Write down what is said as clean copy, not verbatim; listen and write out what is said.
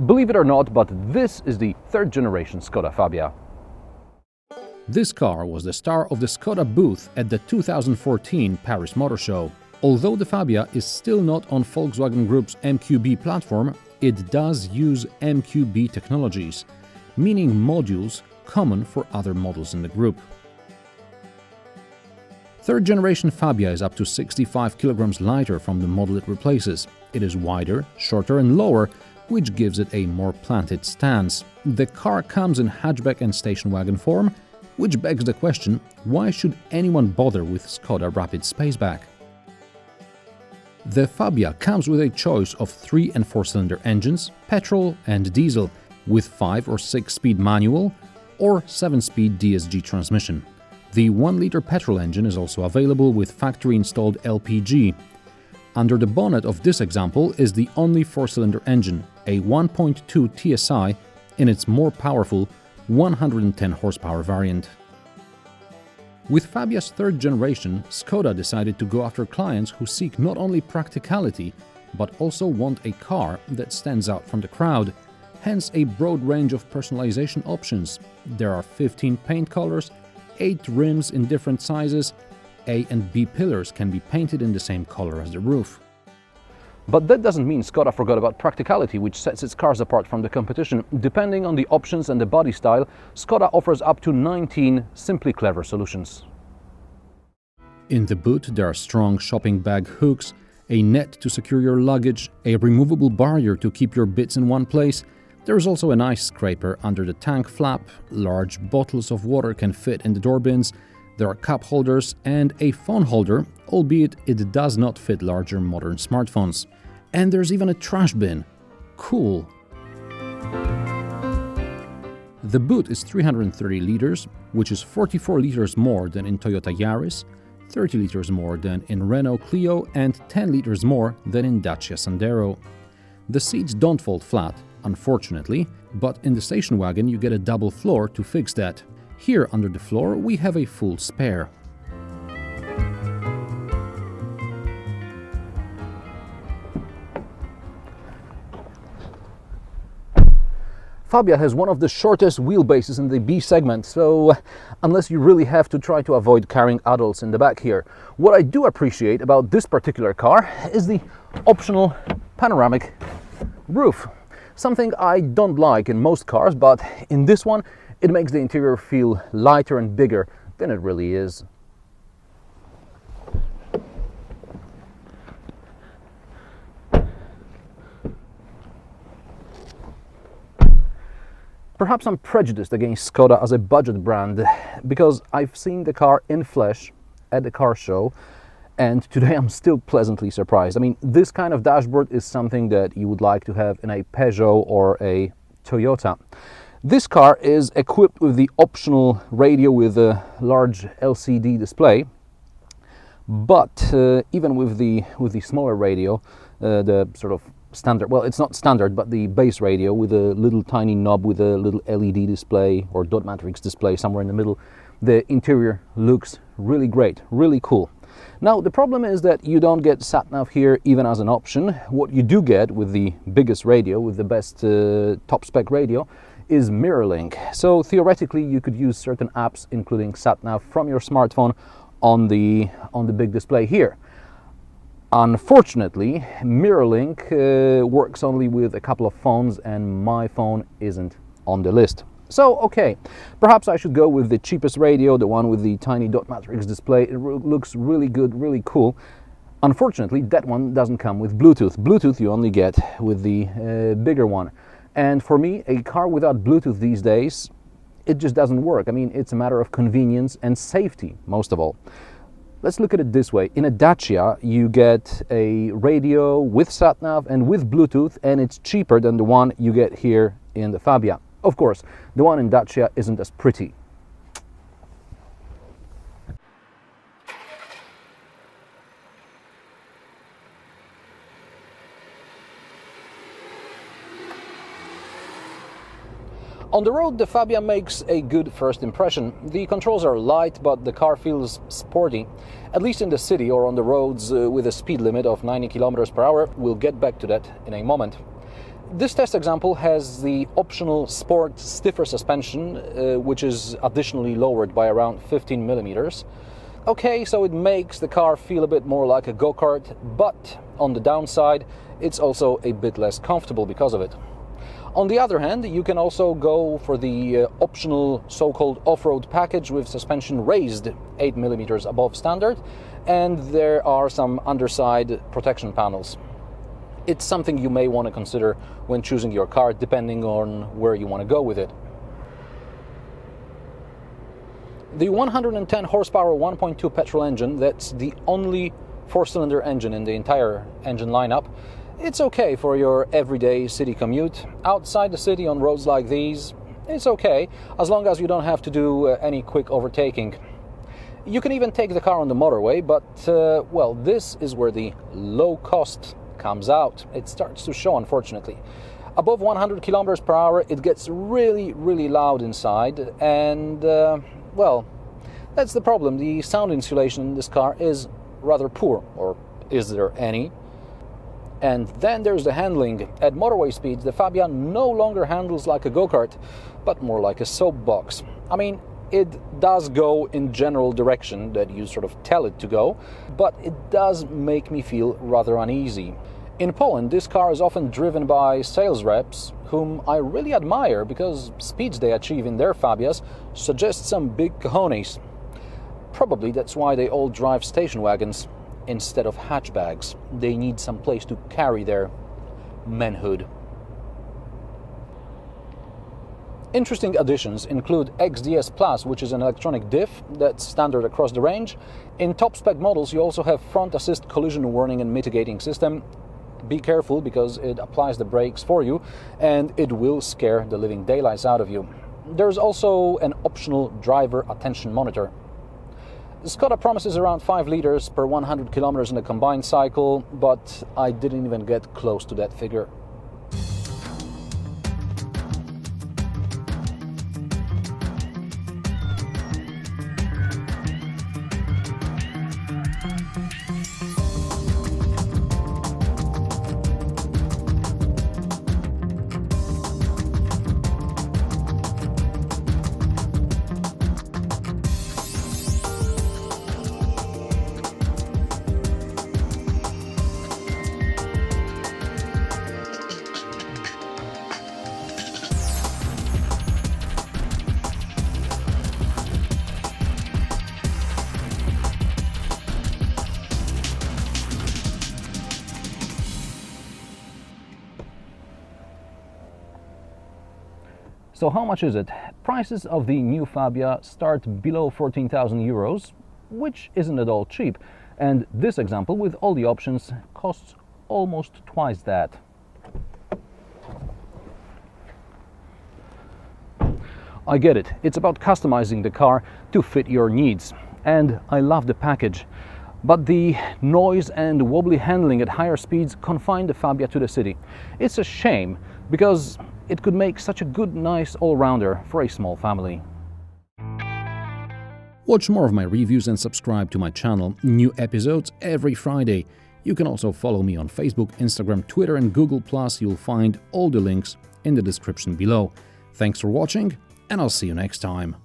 Believe it or not, but this is the third generation Skoda Fabia. This car was the star of the Skoda booth at the 2014 Paris Motor Show. Although the Fabia is still not on Volkswagen Group's MQB platform, it does use MQB technologies, meaning modules common for other models in the group. Third generation Fabia is up to 65 kilograms lighter from the model it replaces. It is wider, shorter and lower, which gives it a more planted stance. The car comes in hatchback and station wagon form, which begs the question, why should anyone bother with Skoda Rapid Spaceback? The Fabia comes with a choice of 3- and 4-cylinder engines, petrol and diesel, with 5- or 6-speed manual or 7-speed DSG transmission. The 1-liter petrol engine is also available with factory-installed LPG. Under the bonnet of this example is the only 4-cylinder engine, a 1.2 TSI in its more powerful 110 horsepower variant. With Fabia's third generation, Skoda decided to go after clients who seek not only practicality, but also want a car that stands out from the crowd, hence a broad range of personalization options. There are 15 paint colors, 8 rims in different sizes, A and B pillars can be painted in the same color as the roof. But that doesn't mean Skoda forgot about practicality, which sets its cars apart from the competition. Depending on the options and the body style, Skoda offers up to 19 simply clever solutions. In the boot, there are strong shopping bag hooks, a net to secure your luggage, a removable barrier to keep your bits in one place. There is also an ice scraper under the tank flap, large bottles of water can fit in the door bins, there are cup holders and a phone holder, albeit it does not fit larger modern smartphones. And there's even a trash bin. Cool! The boot is 330 liters, which is 44 liters more than in Toyota Yaris, 30 liters more than in Renault Clio and 10 liters more than in Dacia Sandero. The seats don't fold flat, unfortunately, but in the station wagon you get a double floor to fix that. Here under the floor we have a full spare. Fabia has one of the shortest wheelbases in the B segment, so unless you really have to try to avoid carrying adults in the back here. What I do appreciate about this particular car is the optional panoramic roof. Something I don't like in most cars, but in this one it makes the interior feel lighter and bigger than it really is. Perhaps I'm prejudiced against Skoda as a budget brand because I've seen the car in flesh at the car show and today I'm still pleasantly surprised. I mean, this kind of dashboard is something that you would like to have in a Peugeot or a Toyota. This car is equipped with the optional radio with a large LCD display, but even with the smaller radio, the sort of standard, well, it's not standard, but the base radio with a little tiny knob with a little LED display or dot matrix display somewhere in the middle, the interior looks really great, really cool. Now, the problem is that you don't get sat-nav here even as an option. What you do get with the biggest radio, with the best top-spec radio, is mirror link. So theoretically, you could use certain apps, including sat-nav, from your smartphone on the big display here. Unfortunately, MirrorLink works only with a couple of phones and my phone isn't on the list. So, okay, perhaps I should go with the cheapest radio, the one with the tiny dot matrix display. It looks really good, really cool. Unfortunately, that one doesn't come with Bluetooth. Bluetooth you only get with the bigger one. And for me, a car without Bluetooth these days, it just doesn't work. I mean, it's a matter of convenience and safety, most of all. Let's look at it this way. In a Dacia, you get a radio with sat-nav and with Bluetooth, and it's cheaper than the one you get here in the Fabia. Of course, the one in Dacia isn't as pretty. On the road, the Fabia makes a good first impression. The controls are light, but the car feels sporty, at least in the city or on the roads with a speed limit of 90 km per hour. We'll get back to that in a moment. This test example has the optional Sport stiffer suspension, which is additionally lowered by around 15 millimeters. Okay, so it makes the car feel a bit more like a go-kart, but on the downside, it's also a bit less comfortable because of it. On the other hand, you can also go for the optional so-called off-road package with suspension raised 8 millimeters above standard, and there are some underside protection panels. It's something you may want to consider when choosing your car, depending on where you want to go with it. The 110 horsepower 1.2 petrol engine, that's the only four-cylinder engine in the entire engine lineup. It's okay for your everyday city commute. Outside the city on roads like these, it's okay, as long as you don't have to do any quick overtaking. You can even take the car on the motorway, but, well, this is where the low cost comes out. It starts to show, unfortunately. Above 100 kilometers per hour, it gets really, really loud inside, and, well, that's the problem. The sound insulation in this car is rather poor, or is there any? And then there's the handling. At motorway speeds, the Fabia no longer handles like a go-kart, but more like a soapbox. I mean, it does go in general direction that you sort of tell it to go, but it does make me feel rather uneasy. In Poland, this car is often driven by sales reps whom I really admire because speeds they achieve in their Fabias suggest some big cojones. Probably that's why they all drive station wagons instead of hatchbacks. They need some place to carry their manhood. Interesting additions include XDS Plus, which is an electronic diff that's standard across the range. In top spec models, you also have front assist collision warning and mitigating system. Be careful because it applies the brakes for you and it will scare the living daylights out of you. There's also an optional driver attention monitor. Skoda promises around 5 liters per 100 kilometers in a combined cycle, but I didn't even get close to that figure. So how much is it? Prices of the new Fabia start below 14,000 euros, which isn't at all cheap. And this example, with all the options, costs almost twice that. I get it. It's about customizing the car to fit your needs. And I love the package. But the noise and wobbly handling at higher speeds confine the Fabia to the city. It's a shame, because it could make such a good, nice all-rounder for a small family. Watch more of my reviews and subscribe to my channel. New episodes every Friday. You can also follow me on Facebook, Instagram, Twitter and Google+. You'll find all the links in the description below. Thanks for watching, and I'll see you next time.